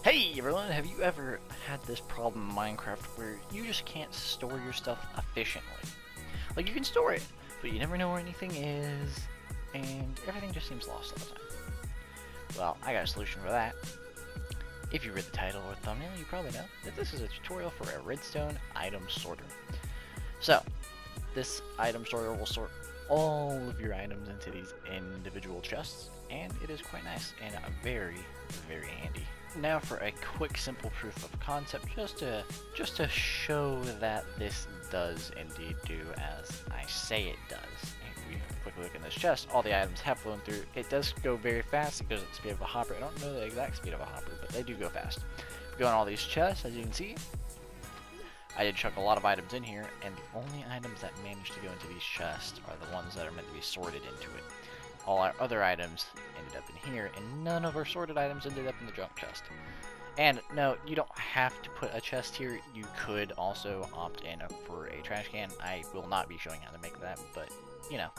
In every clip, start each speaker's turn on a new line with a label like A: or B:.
A: Hey everyone, have you ever had this problem in Minecraft where you just can't store your stuff efficiently? Like you can store it, but you never know where anything is, and everything just seems lost all the time. Well, I got a solution for that. If you read the title or thumbnail, you probably know that this is a tutorial for a redstone item sorter. So, this item sorter will sort all of your items into these individual chests, and it is quite nice and very, very handy. Now for a quick simple proof of concept, just to show that this does indeed do as I say it does. If we quickly look in this chest, all the items have flown through. It does go very fast. It goes at the speed of a hopper. I don't know the exact speed of a hopper, but they do go fast. If we go on all these chests, as you can see, I did chuck a lot of items in here, and the only items that managed to go into these chests are the ones that are meant to be sorted into it. All our other items ended up in here, and none of our sorted items ended up in the junk chest. And no, you don't have to put a chest here. You could also opt in for a trash can. I will not be showing how to make that, but you know,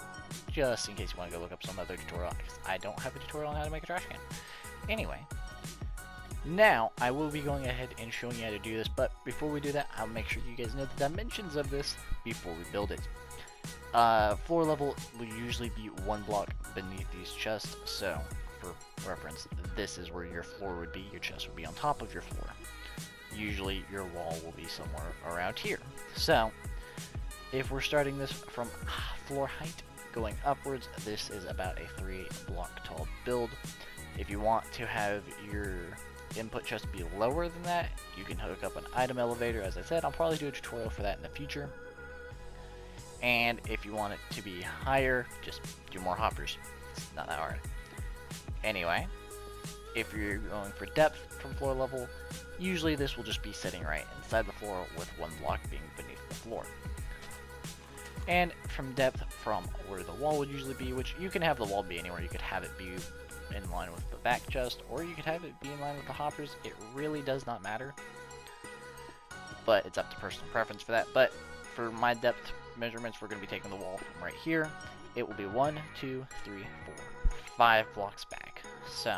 A: just in case you want to go look up some other tutorial, because I don't have a tutorial on how to make a trash can. Anyway, now I will be going ahead and showing you how to do this, but before we do that, I'll make sure you guys know the dimensions of this before we build it. Floor level will usually be one block beneath these chests, so for reference, this is where your floor would be. Your chest would be on top of your floor. Usually your wall will be somewhere around here. So if we're starting this from floor height going upwards, this is about a 3 block tall build. If you want to have your input chest be lower than that, you can hook up an item elevator. As I said, I'll probably do a tutorial for that in the future. And if you want it to be higher, just do more hoppers. It's not that hard. Anyway, if you're going for depth from floor level, usually this will just be sitting right inside the floor with one block being beneath the floor. And from depth from where the wall would usually be, which you can have the wall be anywhere. You could have it be in line with the back chest, or you could have it be in line with the hoppers. It really does not matter, but it's up to personal preference for that. But for my depth measurements, we're going to be taking the wall from right here. It will be 1, 2, 3, 4, 5 blocks back. So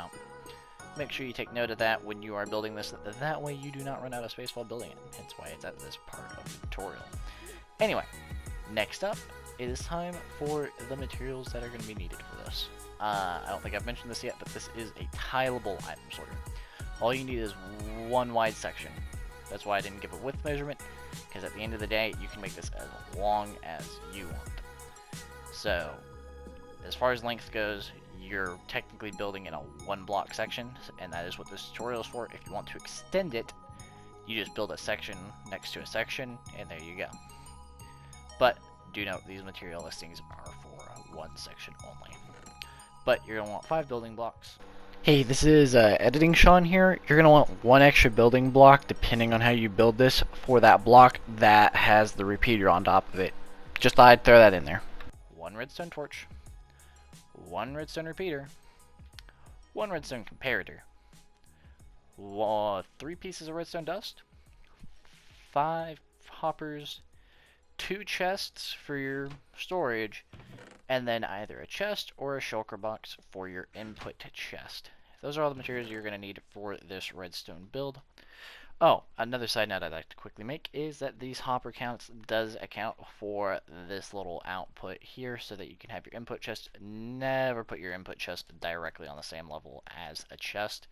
A: make sure you take note of that when you are building this. That way you do not run out of space while building it. Hence why it's at this part of the tutorial. Anyway, next up, it is time for the materials that are going to be needed for this. I don't think I've mentioned this yet, but this is a tileable item sorter. All you need is one wide section. That's why I didn't give a width measurement, because at the end of the day, you can make this as long as you want. So, as far as length goes, you're technically building in a 1 block section, and that is what this tutorial is for. If you want to extend it, you just build a section next to a section, and there you go. But do note, these material listings are for one section only. But you're going to want 5 building blocks. Hey, this is Editing Sean here. You're going to want 1 extra building block depending on how you build this for that block that has the repeater on top of it. Just thought I'd throw that in there. 1 redstone torch, 1 redstone repeater, 1 redstone comparator, 3 pieces of redstone dust, 5 hoppers, 2 chests for your storage, and then either a chest or a shulker box for your input chest. Those are all the materials you're going to need for this redstone build. Oh, another side note I'd like to quickly make is that these hopper counts does account for this little output here so that you can have your input chest. Never put your input chest directly on the same level as a chest.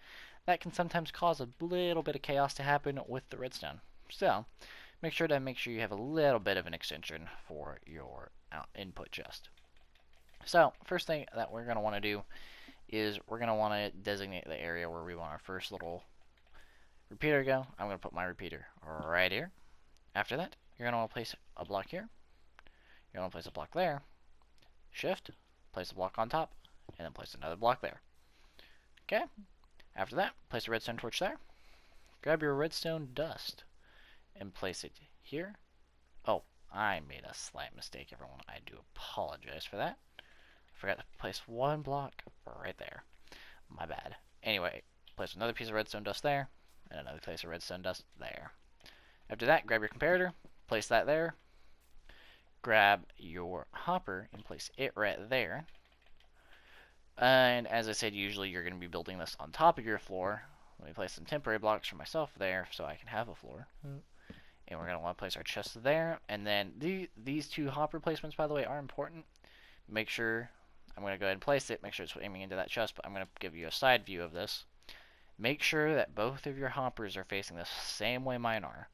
A: That can sometimes cause a little bit of chaos to happen with the redstone. So, make sure you have a little bit of an extension for your input chest. So, first thing that we're going to want to do is we're going to want to designate the area where we want our first little repeater to go. I'm going to put my repeater right here. After that, you're going to want to place a block here. You're going to place a block there. Shift, place a block on top, and then place another block there. Okay? After that, place a redstone torch there. Grab your redstone dust and place it here. Oh, I made a slight mistake, everyone. I do apologize for that. I forgot to place 1 block right there. My bad. Anyway, place another piece of redstone dust there, and another piece of redstone dust there. After that, grab your comparator, place that there. Grab your hopper and place it right there. And as I said, usually you're going to be building this on top of your floor. Let me place some temporary blocks for myself there so I can have a floor. And we're going to want to place our chest there. And then these two hopper placements, by the way, are important. Make sure, I'm going to go ahead and place it, make sure it's aiming into that chest, but I'm going to give you a side view of this. Make sure that both of your hoppers are facing the same way mine are.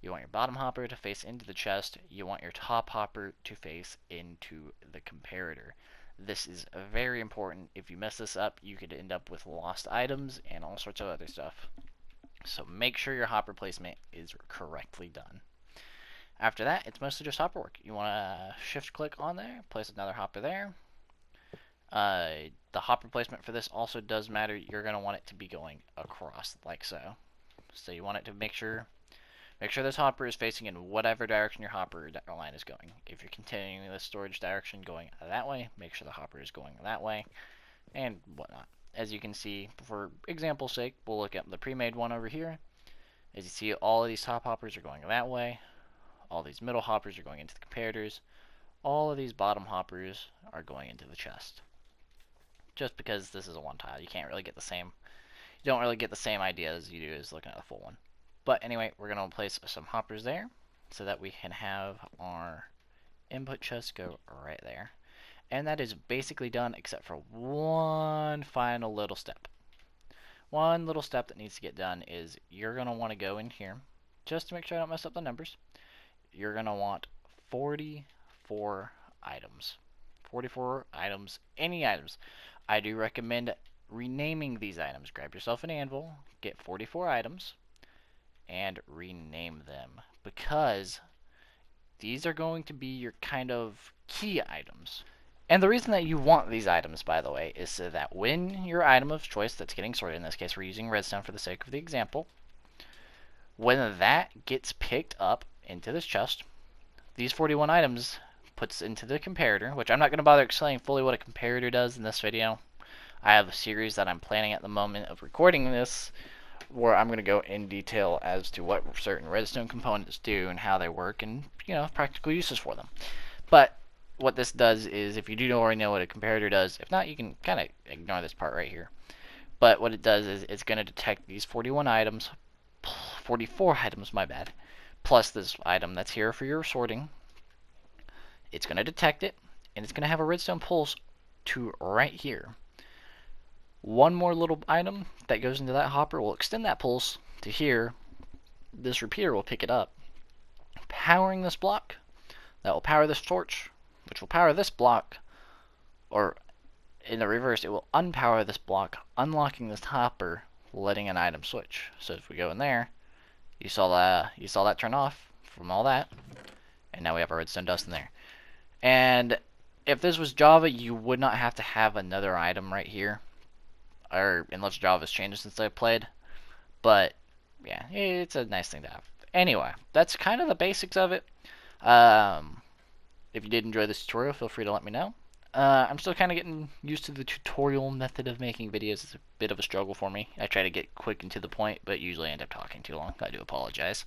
A: You want your bottom hopper to face into the chest. You want your top hopper to face into the comparator. This is very important. If you mess this up, you could end up with lost items and all sorts of other stuff. So make sure your hopper placement is correctly done. After that, it's mostly just hopper work. You want to shift click on there, place another hopper there. The hopper placement for this also does matter. You're going to want it to be going across like so. So you want it to make sure this hopper is facing in whatever direction your hopper line is going. If you're continuing the storage direction going that way, make sure the hopper is going that way, and whatnot. As you can see, for example's sake, we'll look at the pre-made one over here. As you see, all of these top hoppers are going that way. All these middle hoppers are going into the comparators. All of these bottom hoppers are going into the chest. Just because this is a one tile, you can't really get the same. You don't really get the same idea as you do as looking at the full one. But anyway, we're going to place some hoppers there so that we can have our input chest go right there. And that is basically done except for one final little step. One little step that needs to get done is you're going to want to go in here, just to make sure I don't mess up the numbers. You're going to want 44 items. 44 items, any items. I do recommend renaming these items. Grab yourself an anvil, get 44 items, and rename them, because these are going to be your kind of key items. And the reason that you want these items, by the way, is so that when your item of choice that's getting sorted, in this case we're using redstone for the sake of the example, when that gets picked up into this chest, these 41 items puts into the comparator, which I'm not going to bother explaining fully what a comparator does in this video. I have a series that I'm planning at the moment of recording this, where I'm going to go in detail as to what certain redstone components do and how they work and, practical uses for them. But what this does is, if you do already know what a comparator does, if not, you can kind of ignore this part right here. But what it does is it's going to detect these 41 items, 44 items, my bad, plus this item that's here for your sorting. It's going to detect it, and it's going to have a redstone pulse to right here. One more little item that goes into that hopper will extend that pulse to here. This repeater will pick it up, powering this block. That will power this torch, which will power this block, or in the reverse, it will unpower this block, unlocking this hopper, letting an item switch. So if we go in there, you saw that turn off from all that, and now we have our redstone dust in there. And if this was Java, you would not have to have another item right here, or unless Java's changed since I played. But yeah, it's a nice thing to have. Anyway, that's kind of the basics of it. If you did enjoy this tutorial, feel free to let me know. I'm still kind of getting used to the tutorial method of making videos. It's a bit of a struggle for me. I try to get quick and to the point, but usually end up talking too long. I do apologize.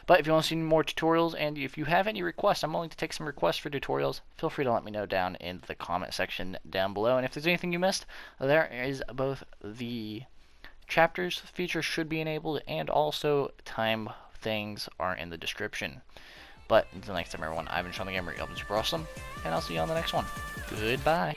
A: But if you want to see more tutorials, and if you have any requests, I'm willing to take some requests for tutorials. Feel free to let me know down in the comment section down below. And if there's anything you missed, there is both the chapters feature should be enabled, and also time things are in the description. But until next time, everyone, I've been Sean the Gamer. Y'all been super awesome, and I'll see you on the next one. Goodbye.